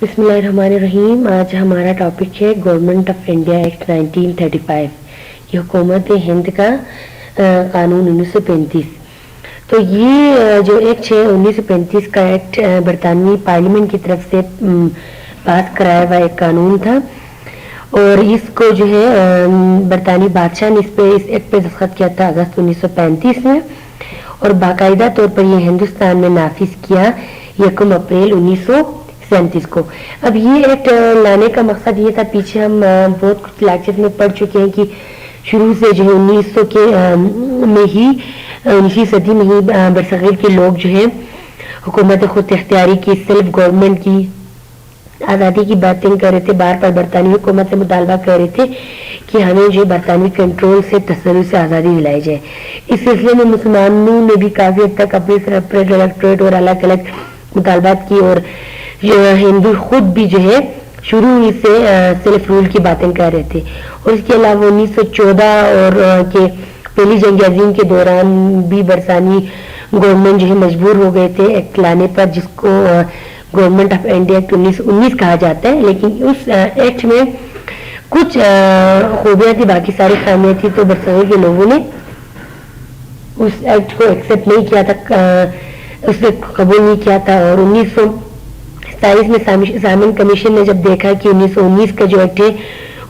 بسم اللہ الرحمن الرحیم. آج ہمارا ٹاپک ہے گورنمنٹ آف انڈیا ایکٹ 1935. یہ حکومت ہند کا قانون 1935. تو یہ جو ایکٹ ہے 1935 کا ایکٹ برطانوی پارلیمنٹ کی طرف سے پاس کرایا ہوا ایک قانون تھا، اور اس کو جو ہے برطانوی بادشاہ نے اس ایکٹ پہ دستخط کیا تھا اگست 1935 میں، اور باقاعدہ طور پر یہ ہندوستان میں نافذ کیا 1 اپریل 1937 کو. اب یہ ایکٹ لانے کا مقصد یہ تھا، پیچھے ہم بہت کچھ لیکچر میں پڑھ چکے ہیں کہ شروع سے جو ہے 1900 کے میں ہی 19ویں صدی میں ہی برصغیر کے لوگ جو ہے حکومت خود اختیاری کی، سیلف گورنمنٹ کی آزادی کی باتیں کر رہے تھے. بار بار برطانوی حکومت سے مطالبہ کر رہے تھے کہ ہمیں جو برطانوی کنٹرول سے تصرف سے آزادی دلائی جائے. اس سلسلے میں مسلمانوں نے بھی کافی حد تک اپنے سپریٹ الیکٹوریٹ اور الگ الگ مطالبات کی، اور ہندو خود بھی جو ہے شروع ہی سے سیلف رول کی باتیں کر رہے تھے. اور اس کے علاوہ 1914 اور کے پہلی جنگ عظیم کے دوران بھی برطانوی گورنمنٹ جو ہے مجبور ہو گئے تھے ایکٹ لانے پر، جس کو گورنمنٹ آف انڈیا ایکٹ 1919 کہا جاتا ہے. لیکن اس ایکٹ میں کچھ خوبیاں تھی، باقی ساری خامیاں تھی، تو برصغیر کے لوگوں نے اس ایکٹ کو ایکسپٹ نہیں کیا تھا، اس کو قبول نہیں کیا تھا. اور 1927 میں سامن کمیشن نے جب دیکھا کہ 1919 کا جو ایکٹ ہے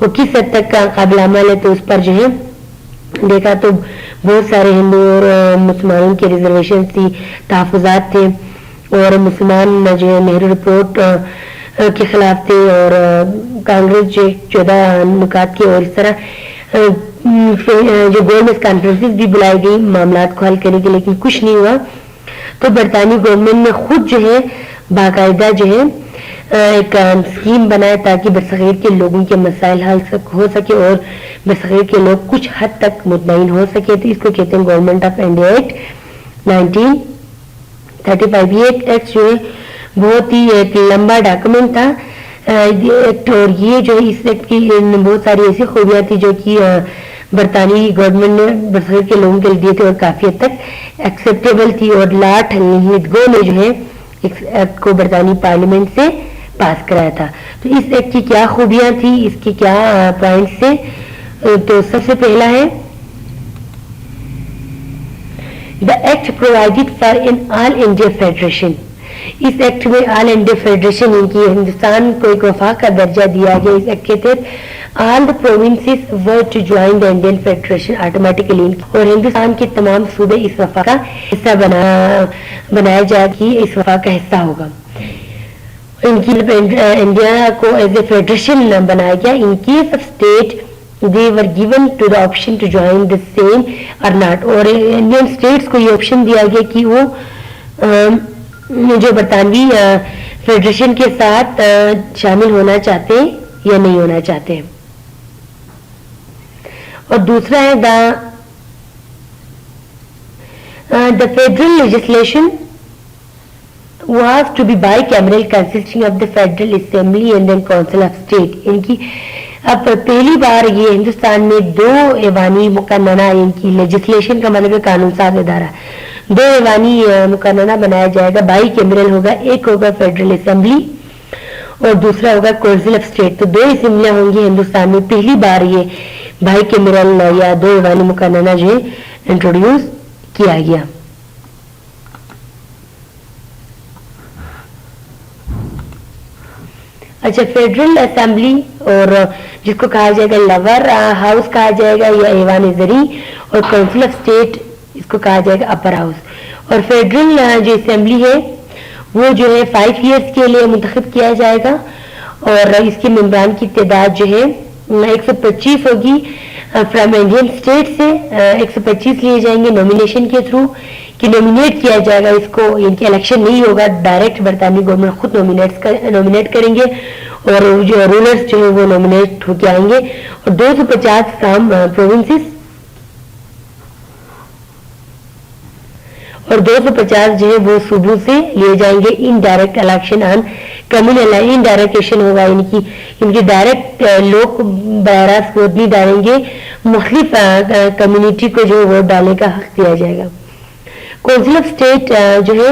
وہ کس حد تک قابل عمل ہے، تو اس پر جو ہے دیکھا تو بہت سارے ہندو اور مسلمانوں کے ریزرویشن تھی، تحفظات تھے، اور مسلمان جو ہے نہرو رپورٹ کے خلاف تھے، اور کانگریس جو 14 نکات کی، اور اس طرح جو گورنمنٹ کانفرنسز بھی بلائی گئی معاملات کو حل کرنے کے، لیکن کچھ نہیں ہوا. تو برطانوی گورنمنٹ نے خود جو ہے باقاعدہ جو ہے ایک اسکیم بنایا تاکہ برصغیر کے لوگوں کے مسائل حل ہو سکے اور برصغیر کے لوگ کچھ حد تک مطمئن ہو سکے. تو اس کو کہتے ہیں گورنمنٹ آف انڈیا ایکٹ 1935. یہ ایکٹ جو ہے بہت ہی ایک لمبا ڈاکومنٹ تھا ایکٹ، اور یہ جو ہے اس ایکٹ کی بہت ساری ایسی خوبیاں تھی جو کہ برطانوی گورنمنٹ نے برصغیر کے لوگوں کے لیے دیے تھے، اور کافی حد تک ایکسیپٹیبل تھی. اور لارڈ لنگتھگو نے جو ہے اس ایکٹ کو برطانوی پارلیمنٹ سے پاس کرایا تھا. تو اس ایکٹ کی کیا خوبیاں تھی، اس کے کیا پوائنٹس تھے، تو سب سے پہلا ہے The Act provided for an All India Federation. اس ایکٹ میں آل انڈیا فیڈریشن ان کی ہندوستان کو ایک وفاق کا درجہ دیا گیا. اس ایکٹ کے تحت all the provinces were to join the Indian Federation automatically, اور ہندوستان کے تمام صوبے اس وفاق کا حصہ بنایا جائے کہ اس وفاق کا حصہ ہوگا. ان کی انڈیا کو ایز اے فیڈریشن بنایا گیا. In case of state they were given to the option to join the same or not, اور انڈین اسٹیٹس کو یہ آپشن دیا گیا کہ وہ جو برطانوی فیڈریشن کے ساتھ شامل ہونا چاہتے ہیں یا نہیں ہونا چاہتے ہیں. اور دوسرا ہے the federal legislation was to be bicameral consisting of the Federal Assembly and then Council of State. ان کی اب پہلی بار یہ ہندوستان میں 2 ایوانی مقننہ، ان کی لیجسلیشن کا مطلب قانون ساز ادارہ، 2 ایوانی مقننہ بنایا جائے گا، بائی کیمرل ہوگا. ایک ہوگا فیڈرل اسمبلی اور دوسرا ہوگا کونسل آف اسٹیٹ. تو 2 اسمبلیاں ہوں گی ہندوستان میں. پہلی بار یہ بائی کیمرل یا 2 ایوانی مقننہ جو ہے انٹروڈیوس کیا گیا. اچھا، فیڈرل اسمبلی اور جس کو کہا جائے گا لور ہاؤس کہا جائے گا یا ایوان زریں، اور کونسل آف اسٹیٹ اس کو کہا جائے گا اپر ہاؤس. اور فیڈرل جو اسمبلی ہے وہ جو ہے 5 ایئرس کے لیے منتخب کیا جائے گا، اور اس کے ممبران کی تعداد جو ہے 125 ہوگی. فرام انڈین اسٹیٹ سے 125 لیے جائیں گے نومینیشن کے تھرو، کہ نومینیٹ کیا جائے گا. اس کو ان کی الیکشن نہیں ہوگا، ڈائریکٹ برطانوی گورنمنٹ خود نومینیٹ کریں گے، اور جو رولرز جو ہے وہ نومینیٹ ہو کے آئیں گے. اور 250 فرام پروونسز اور 250 جو ہے وہ صوبوں سے لیے جائیں گے. Indirect election on communal in direction ہوگا، ان کی ڈائریکٹ لوگ براہ راست ووٹ نہیں ڈالیں گے، مختلف کمیونٹی کو جو ووٹ ڈالنے کا حق دیا جائے گا. کونسل آف اسٹیٹ جو ہے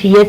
3 years,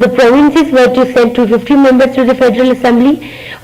The provinces were to send 250 members to the Federal Assembly,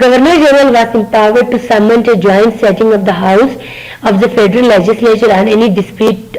Governor General was empowered to summon a joint sitting of the House of the Federal Legislature on any dispute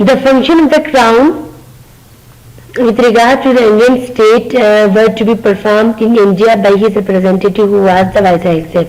The function of the crown with regard to the Indian state were to be performed in India by his representative who was the viceroy himself।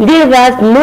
There was no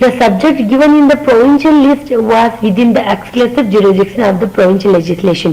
The subject given in the provincial list was within the exclusive jurisdiction of the provincial legislation।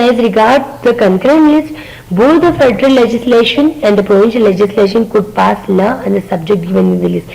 As regard the concurrent list, both the federal legislation and the provincial legislation could pass law on the subject given in the list।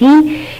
3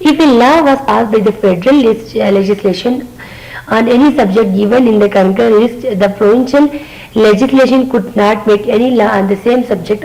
If a law was passed by the federal legislation on any subject given in the concurrent list, the provincial legislation could not make any law on the same subject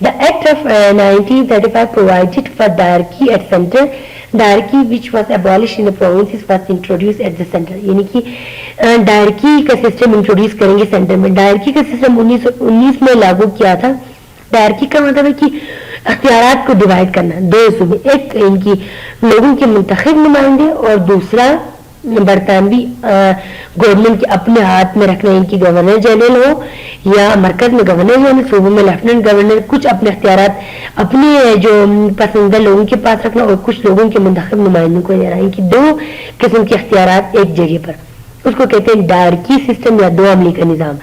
The Act of 1935 provided for the hierarchy at center dyarchy which was abolished in the provinces was introduced at the center. یعنی کہ ڈائرکی کا system introduce کریں گے centre میں. ڈائرکی کا system 1919 میں لاگو کیا تھا. ڈائرکی کا مطلب ہے کہ اختیارات کو ڈیوائڈ کرنا دو حصوں میں, ایک ان کی لوگوں کے منتخب نمائندے اور دوسرا برطانوی گورنمنٹ کے اپنے ہاتھ میں رکھنا, ان کی گورنر جنرل ہو یا مرکز میں گورنر جنرل, صوبوں میں لیفٹیننٹ گورنر, کچھ اپنے اختیارات اپنے جو پسندیدہ لوگوں کے پاس رکھنا اور کچھ لوگوں کے منتخب نمائندوں کو دینا. ان کی دو قسم کے اختیارات ایک جگہ پر, اس کو کہتے ہیں ڈائرکی سسٹم یا دو عملی کا نظام.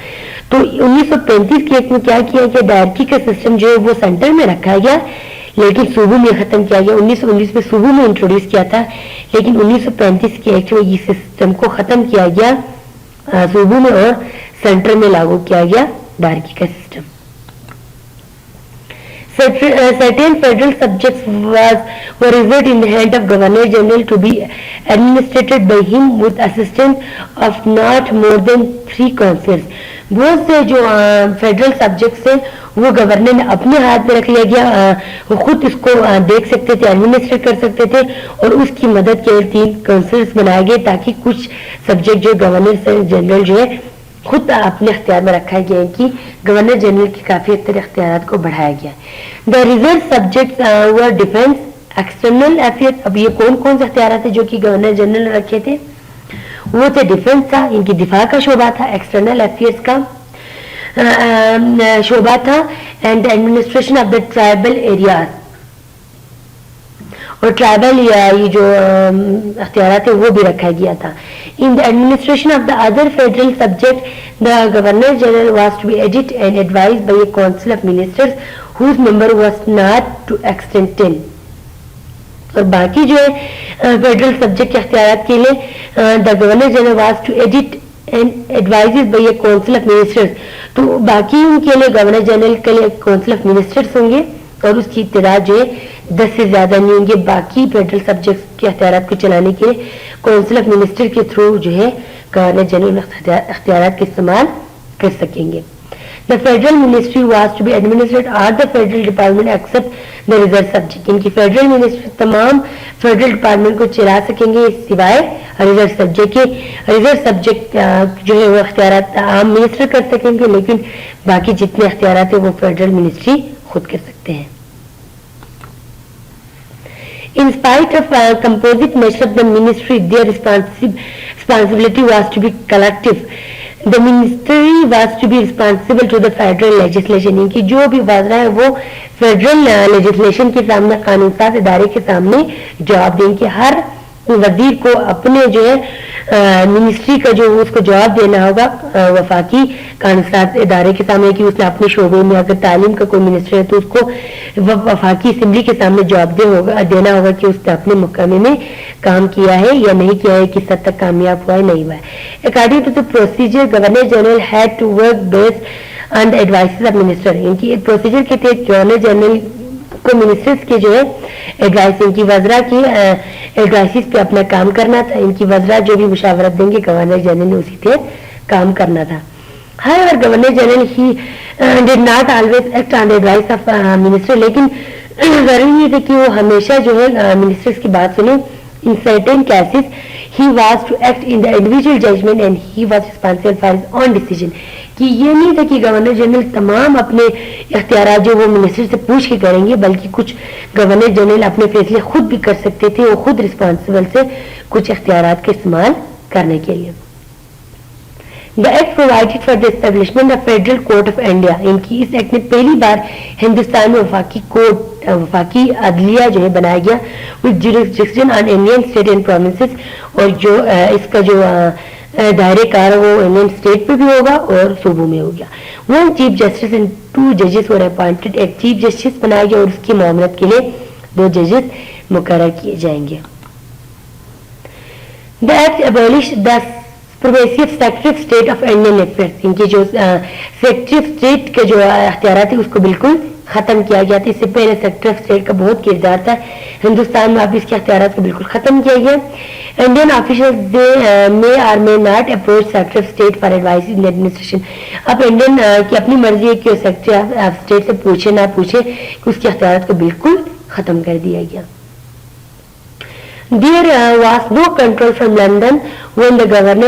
تو 1935 کے ایک میں کیا کیا کہ ڈائرکی کا سسٹم جو ہے وہ سینٹر میں رکھا گیا لیکن صوبوں میں ختم کیا گیا. 1919 میں صوبوں میں انٹروڈیوس کیا تھا لیکن 1935 کے ایکٹ میں یہ سسٹم کو ختم کیا گیا صوبوں میں اور سینٹر میں لاگو کیا گیا ڈائرکی کا system. Certain federal subjects were reserved in the hand of Governor General to be administered by him with assistance of not more than 3 councillors. بہت سے جو فیڈرل سبجیکٹس ہیں وہ گورنر نے اپنے ہاتھ میں رکھ لیا گیا, وہ خود اس کو دیکھ سکتے تھے, ایڈمنسٹریٹ کر سکتے تھے اور اس کی مدد کے لیے 3 کونسلز بنائے گئے تاکہ کچھ سبجیکٹ جو گورنر جنرل جو ہے خود اپنے اختیار میں رکھا گیا ہے کہ گورنر جنرل کی کافی اکثر اختیارات کو بڑھایا گیا. The reserve subjects were defence, external affairs. اب یہ کون کون سے اختیارات ہیں جو کہ گورنر جنرل نے رکھے تھے؟ وہ تھے ڈیفینس تھا, ان کی دفاع کا شعبہ تھا, ایکسٹرنل افیئرس کا شعبہ تھا, and administration of the tribal areas, اور ٹرائبل یہ جو اختیارات ہیں وہ بھی رکھا گیا تھا. In the administration of the other federal subject the governor general was to be aided and advised by a council of ministers whose member was not to extend 10. اور باقی جو ہے فیڈرل سبجیکٹ کے اختیارات کے لیے the governor general was to aided and advises by a council of ministers, تو باقی ان کے لیے گورنر جنرل کے لیے کونسل آف منسٹرز ہوں گے اور اس کی تعداد جو ہے 10 سے زیادہ نہیں ہوں گے. باقی فیڈرل سبجیکٹ کے اختیارات کو چلانے کے لیے کونسل آف منسٹر کے تھرو جو ہے گورنر جنرل اختیارات کا استعمال کر سکیں گے. The federal ministry was to be administered all the federal department except the reserve subject. ان کی فیڈرل منسٹری تمام فیڈرل ڈپارٹمنٹ کو چلا سکیں گے سوائے ریزرو سبجیکٹ کے. ریزرو سبجیکٹ جو ہے وہ اختیارات عام منسٹر کر سکیں گے لیکن باقی جتنے اختیارات ہیں وہ فیڈرل منسٹری خود کر سکتے ہیں. In spite of composite nature of the ministry, their responsibility was to be collective. The ministry was to be responsible to the federal legislation. ان کی جو بھی وزرا ہے وہ فیڈرل لیجسلیشن کے سامنے, قانون ساز ادارے کے سامنے جواب دیں کہ ہر وزیر کو اپنے جو ہے منسٹری کا جو اس کو جواب دینا ہوگا وفاقی قانون ساز ادارے کے سامنے کہ اس نے اپنے شعبے میں اگر تعلیم کا کوئی منسٹر ہے تو اس کو وفاقی اسمبلی کے سامنے جواب دینا ہوگا کہ اس نے اپنے محکمے میں کام کیا ہے یا نہیں کیا ہے, کس حد تک کامیاب ہوا ہے نہیں ہوا ہے. According to the procedure governor general had to work based on the advices of minister. ان کی پروسیجر کے تحت گورنر جنرل کو منسٹرز کے جو ہے ایڈوائس, ان کی وزراء کی ایڈوائسز پہ اپنا کام کرنا تھا. ان کی وزراء جو بھی مشاورت دیں گے گورنر جنرل نے اسی تحت کام کرنا تھا. However, Governor General he did not always act on the advice of minister. لیکن ضروری نہیں تھا کہ وہ ہمیشہ جو ہے منسٹرز کی بات سنیں. In certain cases, he was to act in the individual judgment and he was responsible for his own decision. کہ یہ نہیں تھا کہ گورنر جنرل تمام اپنے اختیارات جو وہ منسٹر سے پوچھ کے کریں گے, بلکہ کچھ گورنر جنرل اپنے فیصلے خود بھی کر سکتے تھے, وہ خود رسپانسبل سے کچھ اختیارات کا استعمال کرنے کے لیے. The Act provided for the establishment of Federal Court of India. ان کی اس ایکٹ میں پہلی بار ہندوستان میں وفاقی عدلیہ جو ہے بنایا گیا with jurisdiction on Indian state and provinces, اور جو اس کا جو دائرے کار وہ انڈین اسٹیٹ پہ بھی ہوگا اور صوبوں میں ہو گیا. One chief justice and 2 judges were appointed. ایک چیف جسٹس بنایا گیا اور اس کی معاملت کے لیے 2 ججز مقرر کیے جائیں گے. The Act abolished the previous secretary of state of Indian affairs. ان کی جو سیکرٹری آف اسٹیٹ کے جو اختیارات ہیں اس کو بالکل ختم کیا گیا تھا. اس سے پہلے سیکرٹری آف اسٹیٹ کا بہت کردار تھا ہندوستان میں, اب اس کے اختیارات کو بالکل ختم کیا گیا. Indian officials may or may not approach secretary of state for advice in administration. اب انڈین کی اپنی مرضی ہے کہ وہ سیکرٹری آف اسٹیٹ سے پوچھے نہ پوچھے, کہ اس کے اختیارات کو بالکل ختم کر دیا گیا. There was no control from London when the governor